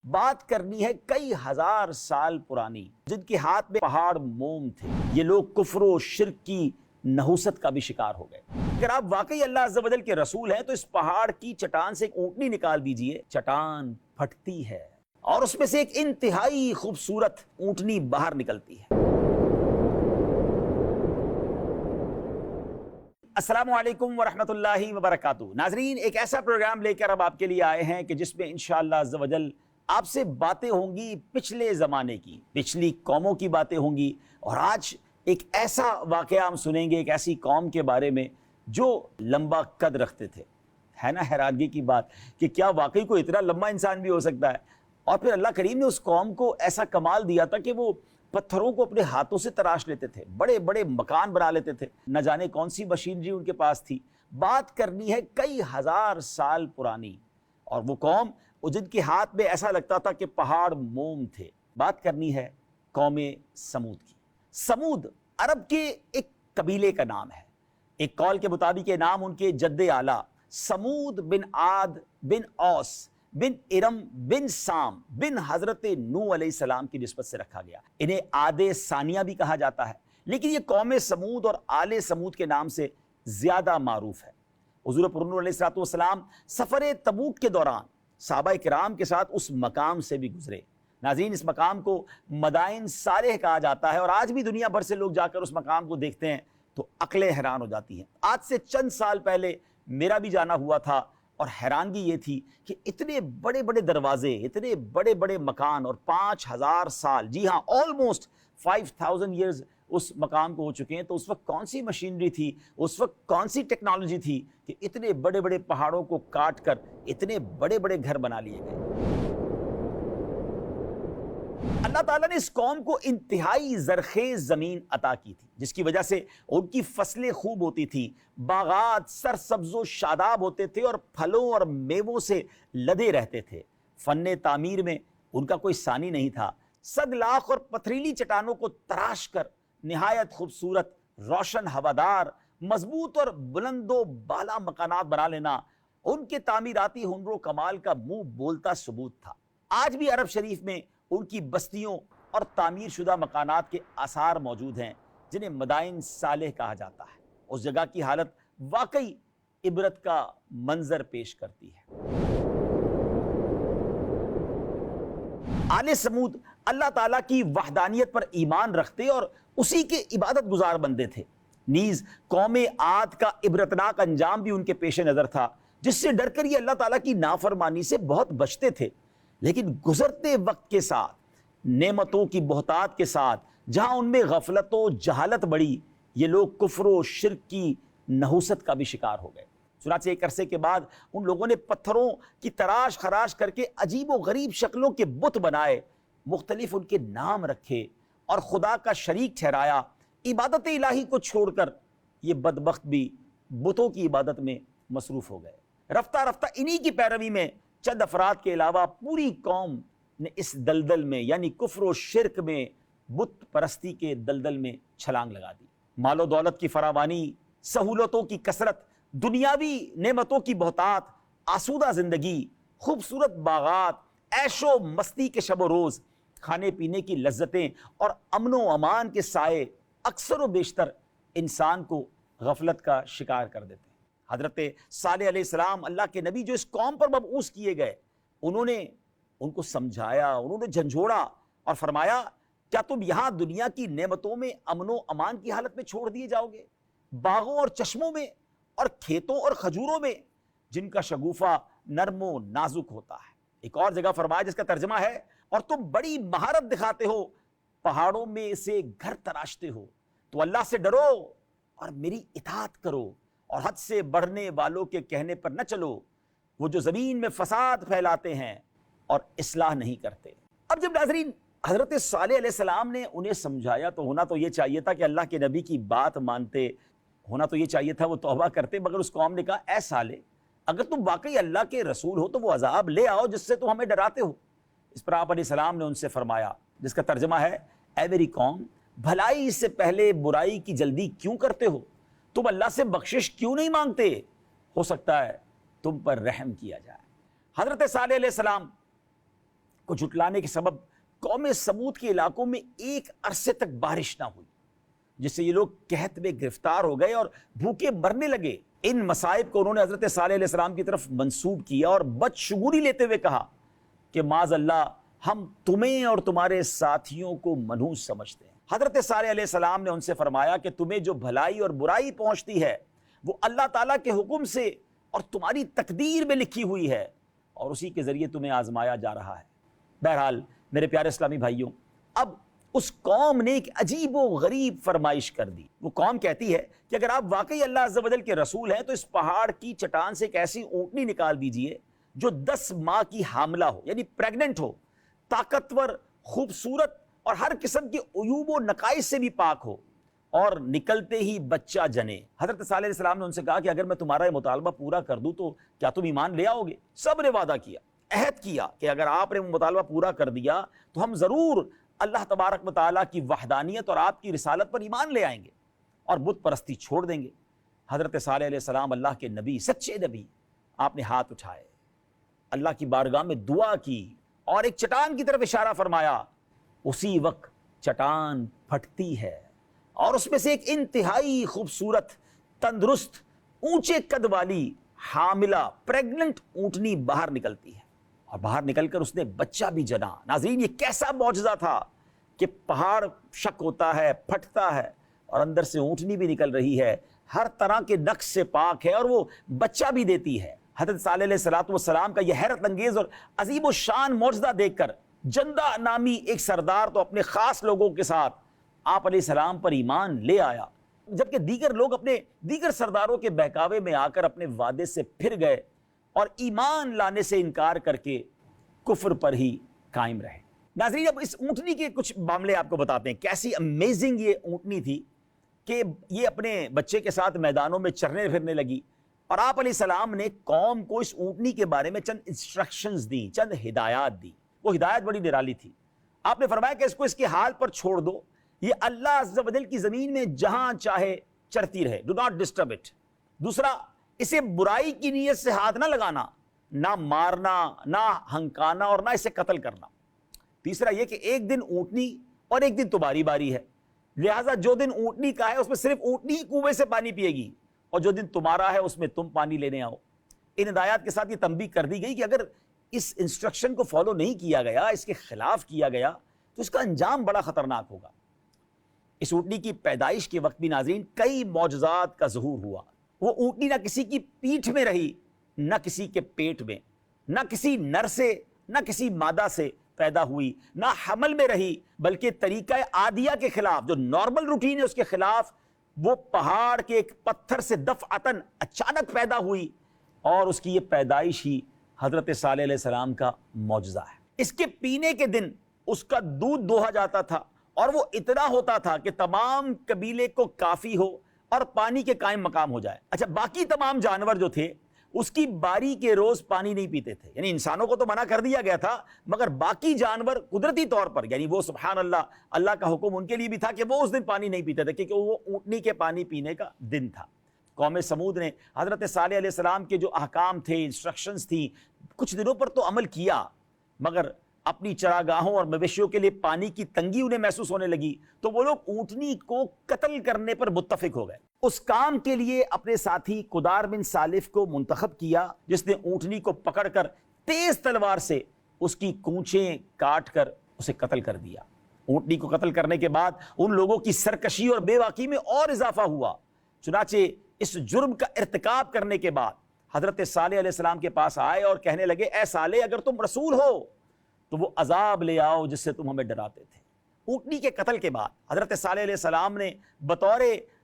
بات کرنی ہے کئی ہزار سال پرانی، جن کے ہاتھ میں پہاڑ موم تھے۔ یہ لوگ کفر و شرک کی نحوست کا بھی شکار ہو گئے۔ اگر آپ واقعی اللہ عز و جل کے رسول ہیں تو اس پہاڑ کی چٹان سے ایک اونٹنی نکال دیجئے، چٹان پھٹتی ہے اور اس میں سے ایک انتہائی خوبصورت اونٹنی باہر نکلتی ہے۔ السلام علیکم ورحمۃ اللہ وبرکاتہ۔ ناظرین، ایک ایسا پروگرام لے کر اب آپ کے لیے آئے ہیں کہ جس میں انشاءاللہ عز و جل آپ سے باتیں ہوں گی پچھلے زمانے کی، پچھلی قوموں کی باتیں ہوں گی، اور آج ایک ایسا واقعہ ہم سنیں گے ایک ایسی قوم کے بارے میں جو لمبا قد رکھتے تھے۔ ہے نا حیرانگی کی بات کہ کیا واقعی کوئی اتنا لمبا انسان بھی ہو سکتا ہے؟ اور پھر اللہ کریم نے اس قوم کو ایسا کمال دیا تھا کہ وہ پتھروں کو اپنے ہاتھوں سے تراش لیتے تھے، بڑے بڑے مکان بنا لیتے تھے، نہ جانے کون سی مشینری ان کے پاس تھی۔ بات کرنی ہے کئی ہزار سال پرانی، اور وہ قوم جن کے ہاتھ میں ایسا لگتا تھا کہ پہاڑ موم تھے۔ بات کرنی ہے قوم سمود کی۔ سمود عرب کے ایک قبیلے کا نام ہے۔ ایک قول کے مطابق یہ نام ان کے جد اعلیٰ سمود بن عاد بن اوس بن ارم بن سام بن حضرت نوح علیہ السلام کی نسبت سے رکھا گیا۔ انہیں عاد ثانیہ بھی کہا جاتا ہے، لیکن یہ قوم سمود اور آل سمود کے نام سے زیادہ معروف ہے۔ حضور پر نور علیہ السلام سفر تبوک کے دوران صحابہ کرام کے ساتھ اس مقام سے بھی گزرے۔ ناظرین، اس مقام کو مدائن صالح کہا جاتا ہے، اور آج بھی دنیا بھر سے لوگ جا کر اس مقام کو دیکھتے ہیں تو عقلیں حیران ہو جاتی ہیں۔ آج سے چند سال پہلے میرا بھی جانا ہوا تھا، اور حیرانگی یہ تھی کہ اتنے بڑے بڑے دروازے، اتنے بڑے بڑے مکان، اور 5000 سال، جی ہاں آلموسٹ 5000 ایئرز اس مقام کو ہو چکے ہیں۔ تو اس وقت کون سی مشینری تھی، اس وقت کون سی ٹیکنالوجی تھی کہ اتنے بڑے بڑے پہاڑوں کو کاٹ کر اتنے بڑے بڑے گھر بنا لیے گئے۔ اللہ تعالیٰ نے اس قوم کو انتہائی زرخیز زمین عطا کی تھی، جس کی وجہ سے ان کی فصلیں خوب ہوتی تھی، باغات سرسبز و شاداب ہوتے تھے، اور پھلوں اور میووں سے لدے رہتے تھے۔ فن تعمیر میں ان کا کوئی ثانی نہیں تھا۔ سگ لاخ اور پتھریلی چٹانوں کو تراش کر نہایت خوبصورت، روشن، ہوادار، مضبوط اور بلند و بالا مکانات بنا لینا ان کے تعمیراتی ہنر و کمال کا منہ بولتا ثبوت تھا۔ آج بھی عرب شریف میں ان کی بستیوں اور تعمیر شدہ مکانات کے آثار موجود ہیں، جنہیں مدائن صالح کہا جاتا ہے۔ اس جگہ کی حالت واقعی عبرت کا منظر پیش کرتی ہے۔ آل سمود اللہ تعالیٰ کی وحدانیت پر ایمان رکھتے اور اسی کے عبادت گزار بندے تھے۔ نیز قوم عاد کا عبرتناک انجام بھی ان کے پیش نظر تھا، جس سے ڈر کر یہ اللہ تعالیٰ کی نافرمانی سے بہت بچتے تھے۔ لیکن گزرتے وقت کے ساتھ، نعمتوں کی بہتات کے ساتھ، جہاں ان میں غفلت و جہالت بڑھی، یہ لوگ کفر و شرک کی نحوست کا بھی شکار ہو گئے۔ چنانچہ ایک عرصے کے بعد ان لوگوں نے پتھروں کی تراش خراش کر کے عجیب و غریب شکلوں کے بت بنائے، مختلف ان کے نام رکھے، اور خدا کا شریک ٹھہرایا۔ عبادت الہی کو چھوڑ کر یہ بدبخت بھی بتوں کی عبادت میں مصروف ہو گئے۔ رفتہ رفتہ انہی کی پیروی میں چند افراد کے علاوہ پوری قوم نے اس دلدل میں، یعنی کفر و شرک میں، بت پرستی کے دلدل میں چھلانگ لگا دی۔ مال و دولت کی فراوانی، سہولتوں کی کثرت، دنیاوی نعمتوں کی بہتات، آسودہ زندگی، خوبصورت باغات، عیش و مستی کے شب و روز، کھانے پینے کی لذتیں اور امن و امان کے سائے اکثر و بیشتر انسان کو غفلت کا شکار کر دیتے ہیں۔ حضرت صالح علیہ السلام، اللہ کے نبی، جو اس قوم پر مبعوث کیے گئے، انہوں نے ان کو سمجھایا، انہوں نے جھنجھوڑا اور فرمایا، کیا تم یہاں دنیا کی نعمتوں میں امن و امان کی حالت میں چھوڑ دیے جاؤ گے؟ باغوں اور چشموں میں اور کھیتوں اور کھجوروں میں، جن کا شگوفہ نرم و نازک ہوتا ہے۔ ایک اور جگہ فرمایا جس کا ترجمہ ہے، اور تم بڑی مہارت دکھاتے ہو، پہاڑوں میں سے گھر تراشتے ہو، تو اللہ سے ڈرو اور میری اطاعت کرو، اور حد سے بڑھنے والوں کے کہنے پر نہ چلو، وہ جو زمین میں فساد پھیلاتے ہیں اور اصلاح نہیں کرتے۔ اب جب ناظرین حضرت صالح علیہ السلام نے انہیں سمجھایا تو ہونا تو یہ چاہیے تھا کہ اللہ کے نبی کی بات مانتے، ہونا تو یہ چاہیے تھا وہ توبہ کرتے، مگر اس قوم نے کہا، اے صالح، اگر تم واقعی اللہ کے رسول ہو تو وہ عذاب لے آؤ جس سے تم ہمیں ڈراتے ہو۔ اس پر آپ علیہ السلام نے ان سے فرمایا، جس کا ترجمہ ہے، اے میری قوم، بھلائی سے پہلے برائی کی جلدی کیوں کرتے ہو؟ تم اللہ سے بخشش کیوں نہیں مانگتے؟ ہو سکتا ہے تم پر رحم کیا جائے۔ حضرت صالح علیہ السلام کو جھٹلانے کے سبب قوم سمود کے علاقوں میں ایک عرصے تک بارش نہ ہوئی، جس سے یہ لوگ قحط میں گرفتار ہو گئے اور بھوکے مرنے لگے۔ ان مصائب کو انہوں نے حضرت صالح علیہ السلام کی طرف منسوب کیا اور بدشگونی لیتے ہوئے کہا کہ معاذ اللہ، ہم تمہیں اور تمہارے ساتھیوں کو منحوس سمجھتے ہیں۔ حضرت صالح علیہ السلام نے ان سے فرمایا کہ تمہیں جو بھلائی اور برائی پہنچتی ہے وہ اللہ تعالیٰ کے حکم سے اور تمہاری تقدیر میں لکھی ہوئی ہے، اور اسی کے ذریعے تمہیں آزمایا جا رہا ہے۔ بہرحال میرے پیارے اسلامی بھائیوں، اب اس قوم نے ایک عجیب و غریب فرمائش کر دی۔ وہ قوم کہتی ہے کہ اگر آپ واقعی اللہ عز و جل کے رسول ہیں تو اس پہاڑ کی چٹان سے ایک ایسی اونٹنی نکال دیجئے جو 10 ماہ کی حاملہ ہو، یعنی پریگننٹ ہو، طاقتور، خوبصورت اور ہر قسم کے عیوب و نقائص سے بھی پاک ہو، اور نکلتے ہی بچہ جنے۔ حضرت صالح علیہ السلام نے ان سے کہا کہ اگر میں تمہارا یہ مطالبہ پورا کر دوں تو کیا تم ایمان لے آؤ گے؟ سب نے وعدہ کیا، عہد کیا کہ اگر آپ نے وہ مطالبہ پورا کر دیا تو ہم ضرور اللہ تبارک و تعالیٰ کی وحدانیت اور آپ کی رسالت پر ایمان لے آئیں گے اور بت پرستی چھوڑ دیں گے۔ حضرت صالح علیہ السلام اللہ کے نبی، سچے نبی، آپ نے ہاتھ اٹھائے، اللہ کی بارگاہ میں دعا کی اور ایک چٹان کی طرف اشارہ فرمایا۔ اسی وقت چٹان پھٹتی ہے اور اس میں سے ایک انتہائی خوبصورت، تندرست، اونچے قد والی، حاملہ، پریگننٹ اونٹنی باہر نکلتی ہے، اور باہر نکل کر اس نے بچہ بھی جنا۔ ناظرین، یہ کیسا معجزہ تھا کہ پہاڑ شک ہوتا ہے، پھٹتا ہے، اور اندر سے اونٹنی بھی نکل رہی ہے، ہر طرح کے نقص سے پاک ہے، اور وہ بچہ بھی دیتی ہے۔ حضرت صالح علیہ السلام کا یہ حیرت انگیز اور عظیم و شان معجزہ دیکھ کر جندہ نامی ایک سردار تو اپنے خاص لوگوں کے ساتھ آپ علیہ السلام پر ایمان لے آیا، جبکہ دیگر لوگ اپنے دیگر سرداروں کے بہکاوے میں آ کر اپنے وعدے سے پھر گئے اور ایمان لانے سے انکار کر کے کفر پر ہی قائم رہے۔ ناظرین، اب اس اونٹنی کے کچھ معاملے آپ کو بتاتے ہیں۔ کیسی امیزنگ یہ اونٹنی تھی کہ یہ اپنے بچے کے ساتھ میدانوں میں چرنے پھرنے لگی، اور آپ علیہ السلام نے قوم کو اس اونٹنی کے بارے میں چند انسٹرکشنز دی، چند ہدایات دی۔ وہ ہدایت بڑی نرالی تھی۔ آپ نے فرمایا کہ اس کو اس کے حال پر چھوڑ دو، یہ اللہ عز و جل کی زمین میں جہاں چاہے چرتی رہے، ڈو ناٹ ڈسٹرب اٹ۔ دوسرا، اسے برائی کی نیت سے ہاتھ نہ لگانا، نہ مارنا، نہ ہنکانا، اور نہ اسے قتل کرنا۔ تیسرا یہ کہ ایک دن اونٹنی اور ایک دن تمہاری باری ہے، لہٰذا جو دن اونٹنی کا ہے اس میں صرف اونٹنی ہی کنویں سے پانی پیے گی، اور جو دن تمہارا ہے اس میں تم پانی لینے آؤ۔ ان ہدایات کے ساتھ یہ تنبیہ کر دی گئی کہ اگر اس انسٹرکشن کو فالو نہیں کیا گیا، اس کے خلاف کیا گیا، تو اس کا انجام بڑا خطرناک ہوگا۔ اس اونٹنی کی پیدائش کے وقت بھی ناظرین کئی معجزات کا ظہور ہوا۔ وہ اونٹنی نہ کسی کی پیٹھ میں رہی، نہ کسی کے پیٹ میں، نہ کسی نر سے نہ کسی مادہ سے پیدا ہوئی، نہ حمل میں رہی، بلکہ طریقہ عادیہ کے خلاف، جو نارمل روٹین ہے اس کے خلاف، وہ پہاڑ کے ایک پتھر سے دفعتاً اچانک پیدا ہوئی، اور اس کی یہ پیدائش ہی حضرت صالح علیہ السلام کا معجزہ ہے۔ اس کے پینے کے دن اس کا دودھ دوہا جاتا تھا، اور وہ اتنا ہوتا تھا کہ تمام قبیلے کو کافی ہو اور پانی کے قائم مقام ہو جائے۔ اچھا، باقی تمام جانور جو تھے اس کی باری کے روز پانی نہیں پیتے تھے، یعنی انسانوں کو تو منع کر دیا گیا تھا، مگر باقی جانور قدرتی طور پر، یعنی وہ سبحان اللہ، اللہ کا حکم ان کے لیے بھی تھا کہ وہ اس دن پانی نہیں پیتے تھے، کیونکہ وہ اونٹنی کے پانی پینے کا دن تھا۔ قوم سمود نے حضرت صالح علیہ السلام کے جو احکام تھے، انسٹرکشنز تھی، کچھ دنوں پر تو عمل کیا، مگر اپنی چراگاہوں اور مویشیوں کے لیے پانی کی تنگی انہیں محسوس ہونے لگی، تو وہ لوگ اونٹنی کو قتل کرنے پر متفق ہو گئے۔ اس کام کے لیے اپنے ساتھی قدار بن سالف کو منتخب کیا، جس نے اونٹنی کو پکڑ کر تیز تلوار سے اس کی کونچیں کاٹ کر اسے قتل کر دیا۔ اونٹنی کو قتل کرنے کے بعد ان لوگوں کی سرکشی اور بے باکی میں اور اضافہ ہوا۔ چنانچہ اس جرم کا ارتکاب کرنے کے بعد حضرت صالح علیہ السلام کے پاس آئے اور کہنے لگے، اے صالح، اگر تم رسول ہو تو وہ عذاب لے آؤ جس سے تم ہمیں ڈراتے تھے۔ اونٹنی کے قتل کے بعد حضرت صالح علیہ السلام نے بطور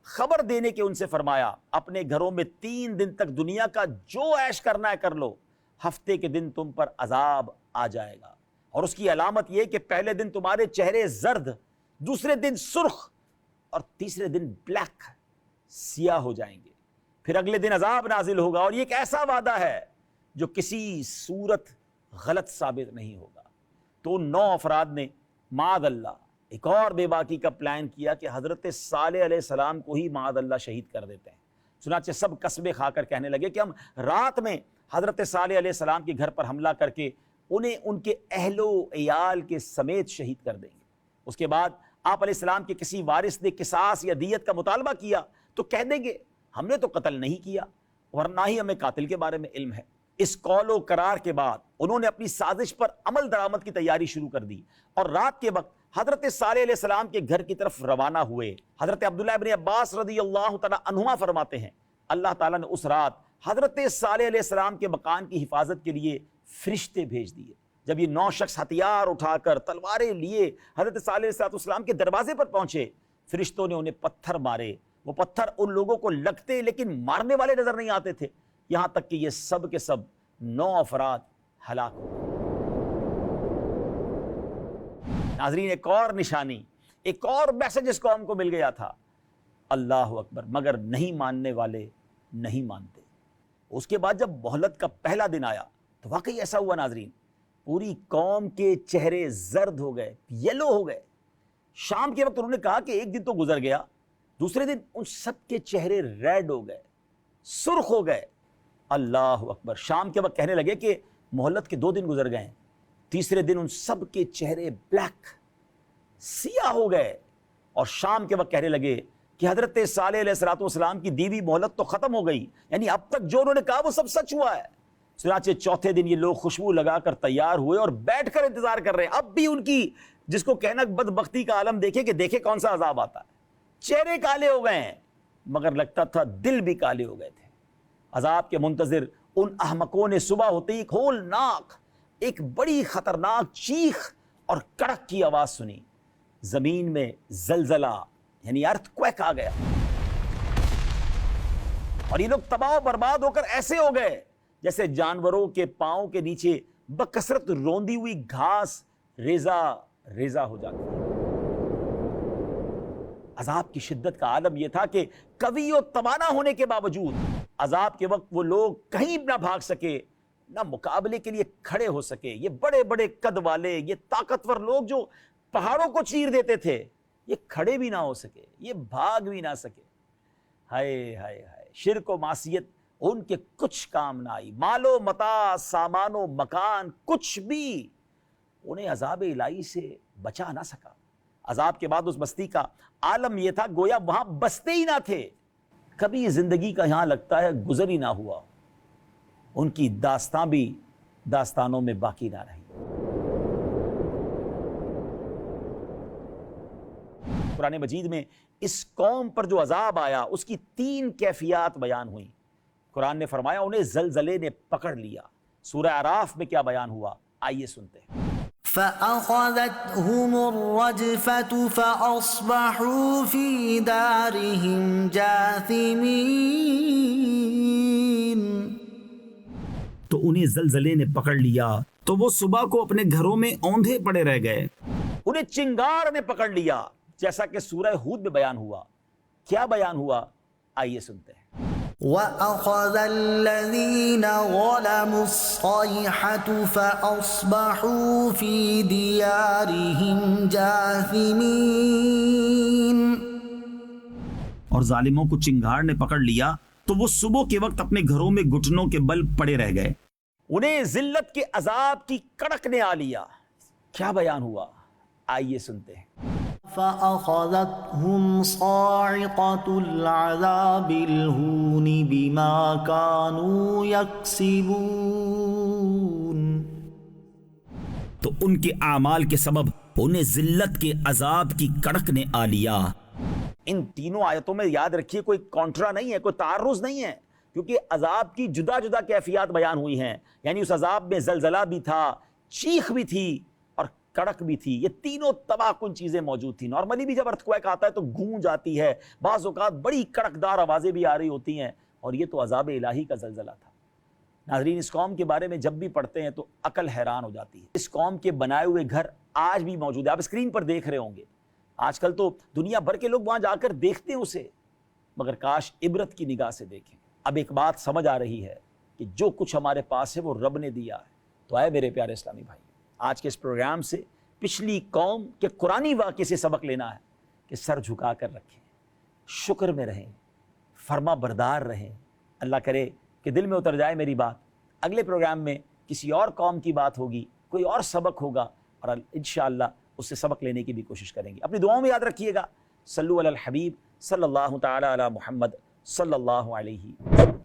خبر دینے کے ان سے فرمایا، اپنے گھروں میں 3 دن تک دنیا کا جو عیش کرنا ہے کر لو، ہفتے کے دن تم پر عذاب آ جائے گا، اور اس کی علامت یہ کہ پہلے دن تمہارے چہرے زرد، دوسرے دن سرخ، اور تیسرے دن بلیک، سیاہ ہو جائیں گے، پھر اگلے دن عذاب نازل ہوگا، اور یہ ایک ایسا وعدہ ہے جو کسی صورت غلط ثابت نہیں ہوگا۔ تو 9 افراد نے معاذ اللہ ایک اور بے باکی کا پلان کیا کہ حضرت صالح علیہ السلام کو ہی معاذ اللہ شہید کر دیتے ہیں۔ چنانچہ سب قسمیں کھا کر کہنے لگے کہ ہم رات میں حضرت صالح علیہ السلام کے گھر پر حملہ کر کے انہیں ان کے اہل و عیال کے سمیت شہید کر دیں گے۔ اس کے بعد آپ علیہ السلام کے کسی وارث نے قصاص یا دیت کا مطالبہ کیا تو کہہ دیں گے ہم نے تو قتل نہیں کیا اور نہ ہی ہمیں قاتل کے بارے میں علم ہے۔ اس قول و قرار کے بعد انہوں نے اپنی سازش پر عمل درآمد کی تیاری شروع کر دی اور رات کے وقت حضرت صالح علیہ السلام کے گھر کی طرف روانہ ہوئے۔ حضرت عبداللہ ابن عباس رضی اللہ تعالیٰ عنہما فرماتے ہیں اللہ تعالیٰ نے اس رات حضرت صالح علیہ السلام کے مکان کی حفاظت کے لیے فرشتے بھیج دیے۔ جب یہ 9 شخص ہتھیار اٹھا کر تلواریں لیے حضرت صالح علیہ السلام کے دروازے پر پہنچے، فرشتوں نے انہیں پتھر مارے۔ وہ پتھر ان لوگوں کو لگتے لیکن مارنے والے نظر نہیں آتے تھے، یہاں تک کہ یہ سب کے سب 9 افراد ہلاک ہو گئے۔ ناظرین، ایک اور نشانی، ایک اور میسج اس قوم کو مل گیا تھا، اللہ اکبر، مگر نہیں ماننے والے نہیں مانتے۔ اس کے بعد جب مہلت کا پہلا دن آیا تو واقعی ایسا ہوا ناظرین، پوری قوم کے چہرے زرد ہو گئے، یلو ہو گئے۔ شام کے وقت انہوں نے کہا کہ ایک دن تو گزر گیا، دوسرے دن ان سب کے چہرے ریڈ ہو گئے، سرخ ہو گئے۔ اللہ اکبر، شام کے وقت کہنے لگے کہ مہلت کے 2 دن گزر گئے، تیسرے دن ان سب کے چہرے بلیک، سیاہ ہو گئے، اور شام کے وقت کہنے لگے کہ حضرت صالح علیہ السلام کی دیوی مہلت تو ختم ہو گئی، یعنی اب تک جو انہوں نے کہا وہ سب سچ ہوا ہے۔ چنانچہ چوتھے دن یہ لوگ خوشبو لگا کر تیار ہوئے اور بیٹھ کر انتظار کر رہے ہیں، اب بھی ان کی جس کو کہنا بدبختی کا عالم دیکھے کہ دیکھے کون سا عذاب آتا ہے۔ چہرے کالے ہو گئے ہیں مگر لگتا تھا دل بھی کالے ہو گئے تھے۔ عذاب کے منتظر ان احمقوں نے صبح ہوتے ہی ہولناک ایک بڑی خطرناک چیخ اور کڑک کی آواز سنی، زمین میں زلزلہ یعنی ارتھ کویک آ گیا، اور یہ لوگ تباہ و برباد ہو کر ایسے ہو گئے جیسے جانوروں کے پاؤں کے نیچے بکثرت روندی ہوئی گھاس ریزہ ریزہ ہو جاتی ہے۔ عذاب کی شدت کا عالم یہ تھا کہ قوی و توانا ہونے کے باوجود عذاب کے وقت وہ لوگ کہیں نہ بھاگ سکے، نہ مقابلے کے لیے کھڑے ہو سکے۔ یہ بڑے بڑے قد والے، یہ طاقتور لوگ جو پہاڑوں کو چیر دیتے تھے، یہ کھڑے بھی نہ ہو سکے، یہ بھاگ بھی نہ سکے۔ ہائے ہائے ہائے، شرک و معصیت ان کے کچھ کام نہ آئی، مال و متاع، سامان و مکان، کچھ بھی انہیں عذاب الہی سے بچا نہ سکا۔ عذاب کے بعد اس بستی کا عالم یہ تھا گویا وہاں بستے ہی نہ تھے، کبھی زندگی کا یہاں لگتا ہے گزر ہی نہ ہوا، ان کی داستان بھی داستانوں میں باقی نہ رہی۔ قرآن مجید میں اس قوم پر جو عذاب آیا اس کی 3 کیفیات بیان ہوئیں۔ قرآن نے فرمایا انہیں زلزلے نے پکڑ لیا۔ سورہ اعراف میں کیا بیان ہوا، آئیے سنتے ہیں۔ فَأَخَذَتْهُمُ الرَّجْفَةُ فَأَصْبَحُوا فِي دَارِهِمْ جَاثِمِينَ۔ تو انہیں زلزلے نے پکڑ لیا تو وہ صبح کو اپنے گھروں میں اوندھے پڑے رہ گئے۔ انہیں چنگار نے پکڑ لیا، جیسا کہ سورہ ہود میں بیان ہوا۔ کیا بیان ہوا، آئیے سنتے ہیں۔ وَأَخَذَ الَّذِينَ ظَلَمُوا الصَّيْحَةُ فَأَصْبَحُوا فِي دِيَارِهِمْ جَاثِمِينَ۔ اور ظالموں کو چنگار نے پکڑ لیا تو وہ صبح کے وقت اپنے گھروں میں گھٹنوں کے بل پڑے رہ گئے۔ انہیں ذلت کے عذاب کی کڑک نے آ لیا۔ کیا بیان ہوا، آئیے سنتے ہیں۔ فَأَخَذَتْهُمْ صَاعِقَةُ الْعَذَابِ الْهُونِ بِمَا كَانُوا يَكْسِبُونَ۔ تو ان کے اعمال کے سبب انہیں ذلت کے عذاب کی کڑک نے آ لیا۔ ان تینوں آیتوں میں یاد رکھیے کوئی کانٹرا نہیں ہے، کوئی تعارض نہیں ہے، کیونکہ عذاب کی جدا جدا کیفیات بیان ہوئی ہیں۔ یعنی اس عذاب میں زلزلہ بھی تھا، چیخ بھی تھی اور کڑک بھی تھی، یہ تینوں تباہ کن چیزیں موجود تھیں۔ نارملی بھی جب ارتھ کویک آتا ہے تو گونج آتی ہے، بعض اوقات بڑی کڑکدار آوازیں بھی آ رہی ہوتی ہیں، اور یہ تو عذاب الہی کا زلزلہ تھا۔ ناظرین، اس قوم کے بارے میں جب بھی پڑھتے ہیں تو عقل حیران ہو جاتی ہے۔ اس قوم کے بنائے ہوئے گھر آج بھی موجود ہے، آپ اسکرین پر دیکھ رہے ہوں گے۔ آج کل تو دنیا بھر کے لوگ وہاں جا کر دیکھتے ہیں اسے، مگر کاش عبرت کی نگاہ سے دیکھیں۔ اب ایک بات سمجھ آ رہی ہے کہ جو کچھ ہمارے پاس ہے وہ رب نے دیا ہے۔ تو آئے میرے پیارے اسلامی بھائی، آج کے اس پروگرام سے پچھلی قوم کے قرآنی واقعے سے سبق لینا ہے کہ سر جھکا کر رکھیں، شکر میں رہیں، فرما بردار رہیں۔ اللہ کرے کہ دل میں اتر جائے میری بات۔ اگلے پروگرام میں کسی اور قوم کی بات ہوگی، کوئی اور سبق ہوگا اور انشاءاللہ اس سے سبق لینے کی بھی کوشش کریں گے. اپنی دعاؤں میں یاد رکھیے گا. صلو علی الحبیب صلی اللہ تعالی علی محمد صلی اللہ علیہ